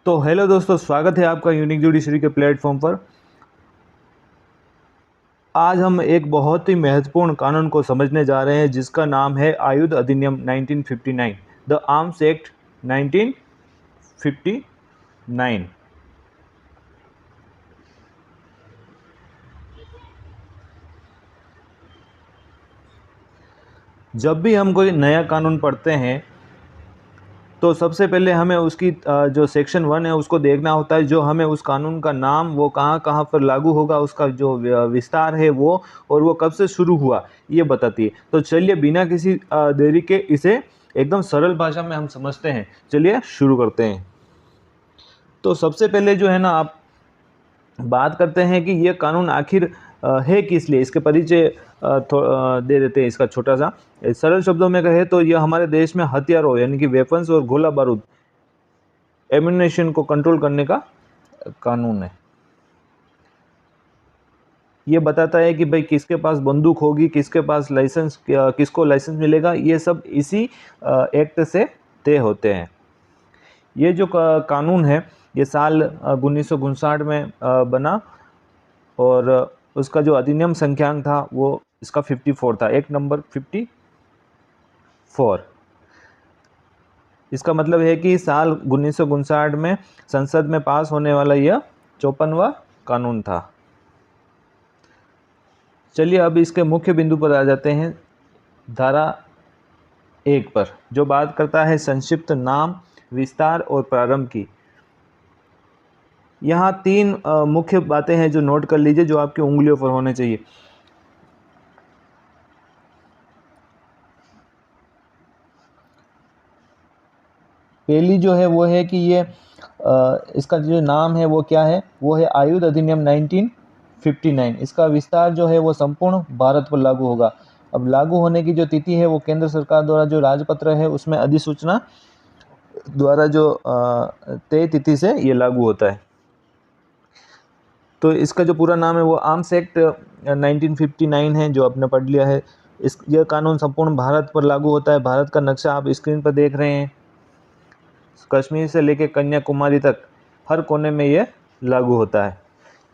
तो हेलो दोस्तों, स्वागत है आपका यूनिक जुडिशरी के प्लेटफॉर्म पर। आज हम एक बहुत ही महत्वपूर्ण कानून को समझने जा रहे हैं जिसका नाम है आयुध अधिनियम 1959, द आर्म्स एक्ट 1959। जब भी हम कोई नया कानून पढ़ते हैं तो सबसे पहले हमें उसकी जो सेक्शन 1 है उसको देखना होता है, जो हमें उस कानून का नाम, वो कहाँ कहाँ पर लागू होगा, उसका जो विस्तार है वो, और वो कब से शुरू हुआ, ये बताती है। तो चलिए बिना किसी देरी के इसे एकदम सरल भाषा में हम समझते हैं। चलिए शुरू करते हैं। तो सबसे पहले जो है ना, आप बात करते हैं कि ये कानून आखिर है किस लिए। इसके परिचय दे देते हैं इसका छोटा सा। सरल शब्दों में कहे तो यह हमारे देश में हथियारों यानी कि वेपन्स और गोला बारूद एम्यूनेशन को कंट्रोल करने का कानून है। ये बताता है कि भाई किसके पास बंदूक होगी, किसके पास लाइसेंस, किसको लाइसेंस मिलेगा, ये सब इसी एक्ट से तय होते हैं। ये जो कानून है ये साल 1959 में बना, और उसका जो अधिनियम संख्यांक था वो इसका 54 था, एक्ट नंबर 54। इसका मतलब है कि साल 1959 में संसद में पास होने वाला यह 54वां कानून था। चलिए अब इसके मुख्य बिंदु पर आ जाते हैं। धारा 1 पर जो बात करता है संक्षिप्त नाम, विस्तार और प्रारंभ की। यहाँ 3 मुख्य बातें हैं जो नोट कर लीजिए, जो आपकी उंगलियों पर होने चाहिए। पहली जो है वो है कि ये इसका जो नाम है वो क्या है, वो है आयुध अधिनियम 1959। इसका विस्तार जो है वो संपूर्ण भारत पर लागू होगा। अब लागू होने की जो तिथि है वो केंद्र सरकार द्वारा जो राजपत्र है उसमें अधिसूचना द्वारा जो तय तिथि से ये लागू होता है। तो इसका जो पूरा नाम है वो आर्म्स एक्ट 1959 है, जो आपने पढ़ लिया है। यह कानून संपूर्ण भारत पर लागू होता है। भारत का नक्शा आप स्क्रीन पर देख रहे हैं। कश्मीर से लेकर कन्याकुमारी तक हर कोने में ये लागू होता है।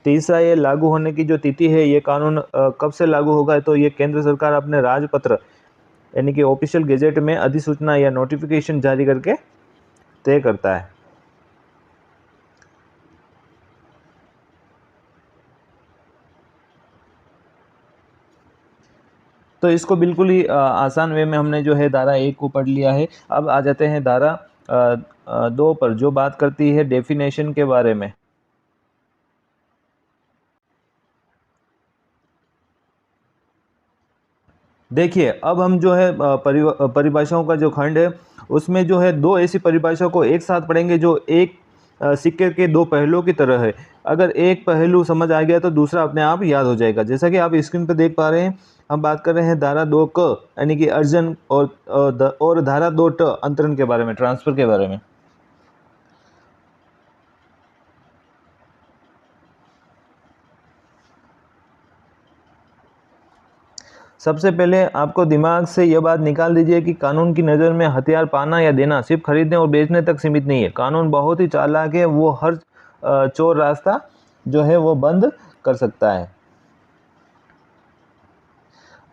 तीसरा, ये लागू होने की जो तिथि है, ये कानून कब से लागू होगा, तो ये केंद्र सरकार अपने राजपत्र यानी कि ऑफिशियल गेजेट में अधिसूचना या नोटिफिकेशन जारी करके तय करता है। तो इसको बिल्कुल ही आसान वे में हमने जो है धारा 1 को पढ़ लिया है। अब आ जाते हैं धारा 2 पर, जो बात करती है डेफिनेशन के बारे में। देखिए अब हम जो है परिभाषाओं का जो खंड है उसमें जो है 2 ऐसी परिभाषा को एक साथ पढ़ेंगे जो एक सिक्के के 2 पहलुओं की तरह है। अगर एक पहलू समझ आ गया तो दूसरा अपने आप याद हो जाएगा। जैसा कि आप स्क्रीन पर देख पा रहे हैं, हम बात कर रहे हैं धारा 2 क यानी कि अर्जन और धारा 2 ट अंतरण के बारे में, ट्रांसफर के बारे में। सबसे पहले आपको दिमाग से यह बात निकाल दीजिए कि कानून की नज़र में हथियार पाना या देना सिर्फ खरीदने और बेचने तक सीमित नहीं है। कानून बहुत ही चालाक है, वो हर चोर रास्ता जो है वो बंद कर सकता है।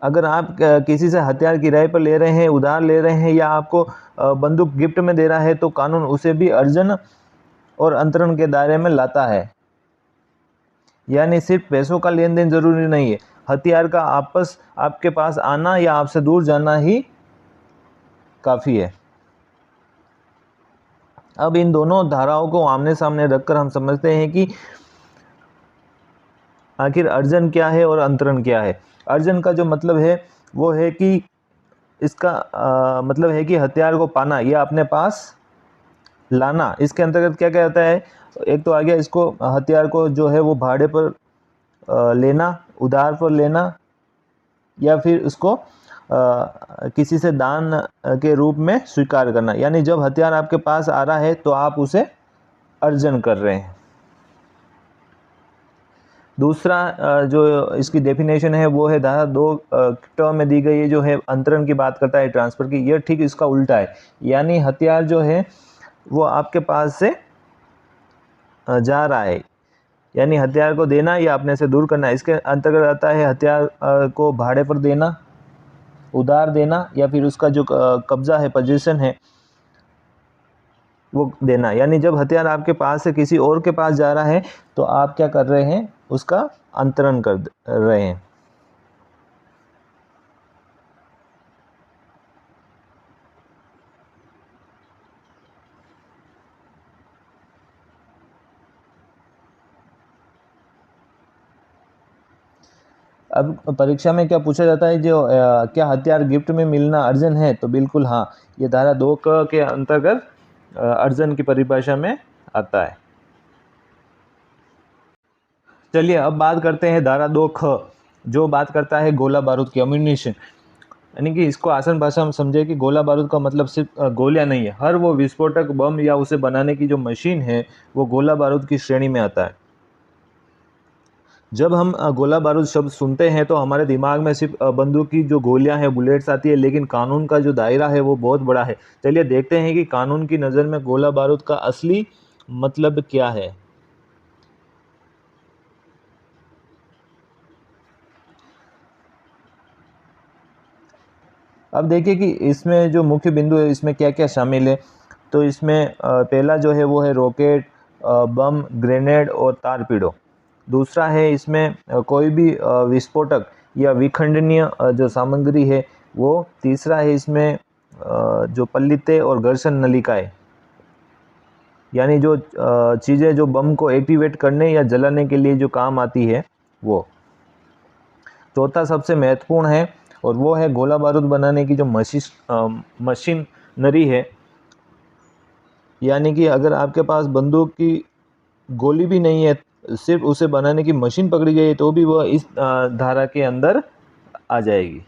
अगर आप किसी से हथियार किराए पर ले रहे हैं, उधार ले रहे हैं, या आपको बंदूक गिफ्ट में दे रहा है, तो कानून उसे भी अर्जन और अंतरण के दायरे में लाता है। यानी सिर्फ पैसों का लेन देन जरूरी नहीं है, हथियार का आपके पास आना या आपसे दूर जाना ही काफ़ी है। अब इन दोनों धाराओं को आमने सामने रखकर हम समझते हैं कि आखिर अर्जन क्या है और अंतरण क्या है। अर्जन का जो मतलब है वो है कि इसका मतलब है कि हथियार को पाना या अपने पास लाना। इसके अंतर्गत क्या क्या आता है, एक तो आ गया इसको हथियार को जो है वो भाड़े पर लेना, उधार पर लेना, या फिर उसको किसी से दान के रूप में स्वीकार करना। यानी जब हथियार आपके पास आ रहा है तो आप उसे अर्जन कर रहे हैं। दूसरा जो इसकी डेफिनेशन है वो है धारा 2 टर्म में दी गई है, जो है अंतरण की बात करता है, ट्रांसफ़र की। यह ठीक इसका उल्टा है। यानी हथियार जो है वो आपके पास से जा रहा है, यानी हथियार को देना या अपने से दूर करना, इसके अंतर्गत आता है हथियार को भाड़े पर देना, उधार देना, या फिर उसका जो कब्जा है, पोजीशन है, वो देना। यानी जब हथियार आपके पास से किसी और के पास जा रहा है तो आप क्या कर रहे हैं, उसका अंतरण कर रहे हैं। अब परीक्षा में क्या पूछा जाता है, जो क्या हथियार गिफ्ट में मिलना अर्जन है, तो बिल्कुल हाँ, ये धारा 2 के अंतर्गत अर्जन की परिभाषा में आता है। चलिए अब बात करते हैं धारा 2 ख, जो बात करता है गोला बारूद की, अम्यूनिशन। यानी कि इसको आसान भाषा में समझे कि गोला बारूद का मतलब सिर्फ गोलियां नहीं है, हर वो विस्फोटक, बम या उसे बनाने की जो मशीन है वो गोला बारूद की श्रेणी में आता है। जब हम गोला बारूद शब्द सुनते हैं तो हमारे दिमाग में सिर्फ बंदूक की जो गोलियां हैं, बुलेट्स आती है, लेकिन कानून का जो दायरा है वो बहुत बड़ा है। चलिए देखते हैं कि कानून की नज़र में गोला बारूद का असली मतलब क्या है। अब देखिए कि इसमें जो मुख्य बिंदु है, इसमें क्या क्या शामिल है। तो इसमें पहला जो है वो है रॉकेट, बम, ग्रेनेड और तारपीड़ो। दूसरा है इसमें कोई भी विस्फोटक या विखंडनीय जो सामग्री है वो। तीसरा है इसमें जो पल्लिते और घर्षण नलिकाएं, यानी जो चीज़ें जो बम को एक्टिवेट करने या जलाने के लिए जो काम आती है वो। चौथा सबसे महत्वपूर्ण है और वो है गोला बारूद बनाने की जो मशीनरी है। यानी कि अगर आपके पास बंदूक की गोली भी नहीं है, सिर्फ उसे बनाने की मशीन पकड़ी गई तो भी वह इस धारा के अंदर आ जाएगी।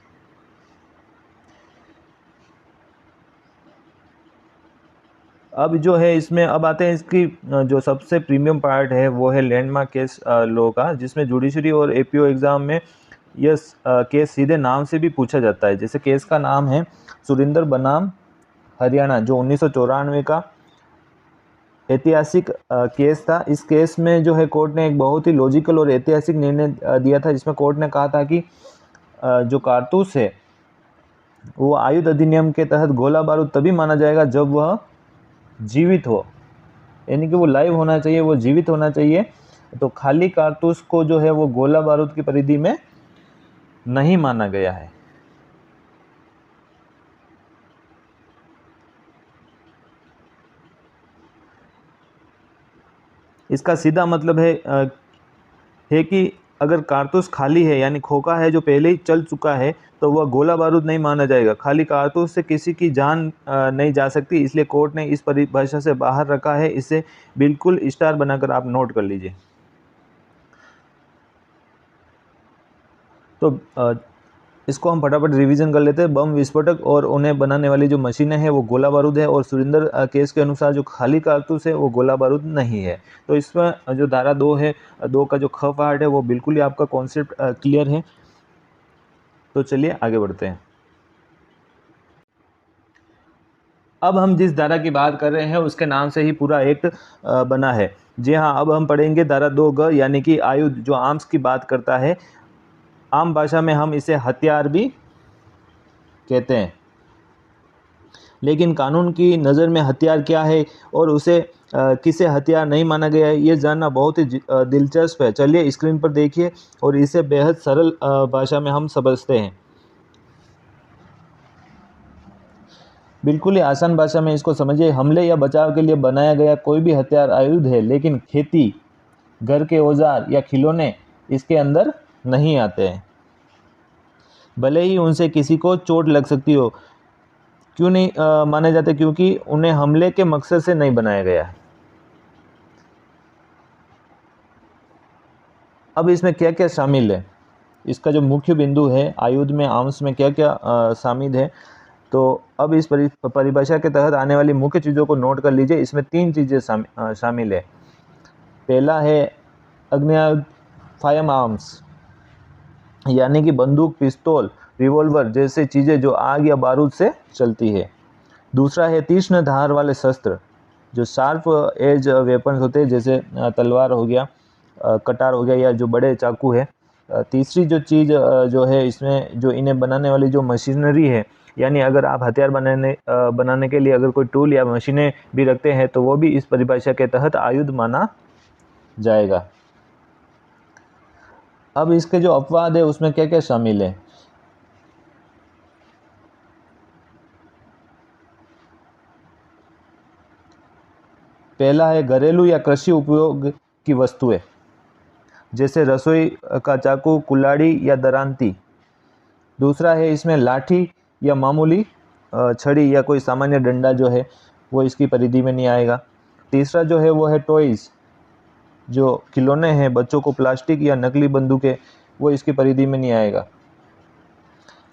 अब जो है इसमें अब आते हैं इसकी जो सबसे प्रीमियम पार्ट है वो है लैंडमार्क केस लॉ का, जिसमें जुडिशरी और एपीओ एग्ज़ाम में यह केस सीधे नाम से भी पूछा जाता है। जैसे केस का नाम है सुरिंदर बनाम हरियाणा, जो 1994 का ऐतिहासिक केस था। इस केस में जो है कोर्ट ने एक बहुत ही लॉजिकल और ऐतिहासिक निर्णय दिया था, जिसमें कोर्ट ने कहा था कि जो कारतूस है वो आयुध अधिनियम के तहत गोला बारूद तभी माना जाएगा जब वह जीवित हो, यानी कि वो लाइव होना चाहिए, वो जीवित होना चाहिए। तो खाली कारतूस को जो है वो गोला बारूद की परिधि में नहीं माना गया है। इसका सीधा मतलब है कि अगर कारतूस खाली है, यानी खोखा है जो पहले ही चल चुका है, तो वह गोला बारूद नहीं माना जाएगा। खाली कारतूस से किसी की जान नहीं जा सकती, इसलिए कोर्ट ने इस परिभाषा से बाहर रखा है। इसे बिल्कुल स्टार बनाकर आप नोट कर लीजिए। तो इसको हम फटाफट रिवीजन कर लेते हैं। बम, विस्फोटक और उन्हें बनाने वाली जो मशीनें हैं वो गोला बारूद है, और सुरिंदर केस के अनुसार जो खाली कारतूस है वो गोला बारूद नहीं है। तो इसमें जो धारा 2 है, 2 का जो ख पार्ट है वो बिल्कुल ही आपका कॉन्सेप्ट क्लियर है। तो चलिए आगे बढ़ते हैं। अब हम जिस धारा की बात कर रहे हैं उसके नाम से ही पूरा एक्ट बना है। जी हाँ, अब हम पढ़ेंगे धारा 2 ग, यानी कि आयुध, जो आर्म्स की बात करता है। आम भाषा में हम इसे हथियार भी कहते हैं, लेकिन कानून की नज़र में हथियार क्या है और उसे किसे हथियार नहीं माना गया है, ये जानना बहुत ही दिलचस्प है। चलिए स्क्रीन पर देखिए और इसे बेहद सरल भाषा में हम समझते हैं। बिल्कुल ही आसान भाषा में इसको समझिए। हमले या बचाव के लिए बनाया गया कोई भी हथियार आयुध है, लेकिन खेती, घर के औजार या खिलौने इसके अंदर नहीं आते हैं, भले ही उनसे किसी को चोट लग सकती हो। क्यों नहीं माने जाते? क्योंकि उन्हें हमले के मकसद से नहीं बनाया गया है। अब इसमें क्या क्या शामिल है, इसका जो मुख्य बिंदु है आयुध में, आर्म्स में क्या क्या शामिल है। तो अब इस परिभाषा के तहत आने वाली मुख्य चीज़ों को नोट कर लीजिए। इसमें 3 चीज़ें शामिल है। पहला है अग्निआयुध, फायर आर्म्स, यानी कि बंदूक, पिस्तौल, रिवॉल्वर जैसे चीज़ें जो आग या बारूद से चलती है। दूसरा है तीक्ष्ण धार वाले शस्त्र, जो शार्प एज वेपन्स होते हैं, जैसे तलवार हो गया, कटार हो गया, या जो बड़े चाकू है। तीसरी जो चीज़ जो है इसमें, जो इन्हें बनाने वाली जो मशीनरी है, यानी अगर आप हथियार बनाने के लिए अगर कोई टूल या मशीनें भी रखते हैं तो वो भी इस परिभाषा के तहत आयुध माना जाएगा। अब इसके जो अपवाद है उसमें क्या क्या शामिल है। पहला है घरेलू या कृषि उपयोग की वस्तुएं, जैसे रसोई का चाकू, कुल्हाड़ी या दरांती। दूसरा है इसमें लाठी या मामूली छड़ी या कोई सामान्य डंडा जो है वो इसकी परिधि में नहीं आएगा। तीसरा जो है वो है टॉयज़, जो खिलौने हैं बच्चों को, प्लास्टिक या नकली बंदूकें, वो इसकी परिधि में नहीं आएगा।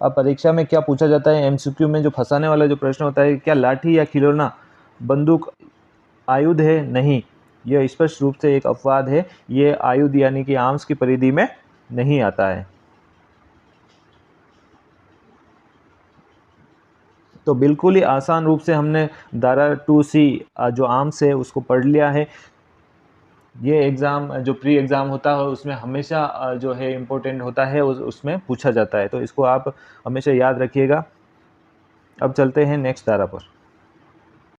अब परीक्षा में क्या पूछा जाता है, एमसीक्यू में जो फंसाने वाला जो प्रश्न होता है, क्या लाठी या खिलौना बंदूक आयुध है? नहीं, यह स्पष्ट रूप से एक अपवाद है, ये आयुध यानी कि आर्म्स की परिधि में नहीं आता है। तो बिल्कुल ही आसान रूप से हमने धारा 2C जो आर्म्स है उसको पढ़ लिया है। ये एग्ज़ाम जो प्री एग्ज़ाम होता है उसमें हमेशा जो है इम्पोर्टेंट होता है, उसमें पूछा जाता है, तो इसको आप हमेशा याद रखिएगा। अब चलते हैं नेक्स्ट धारा पर।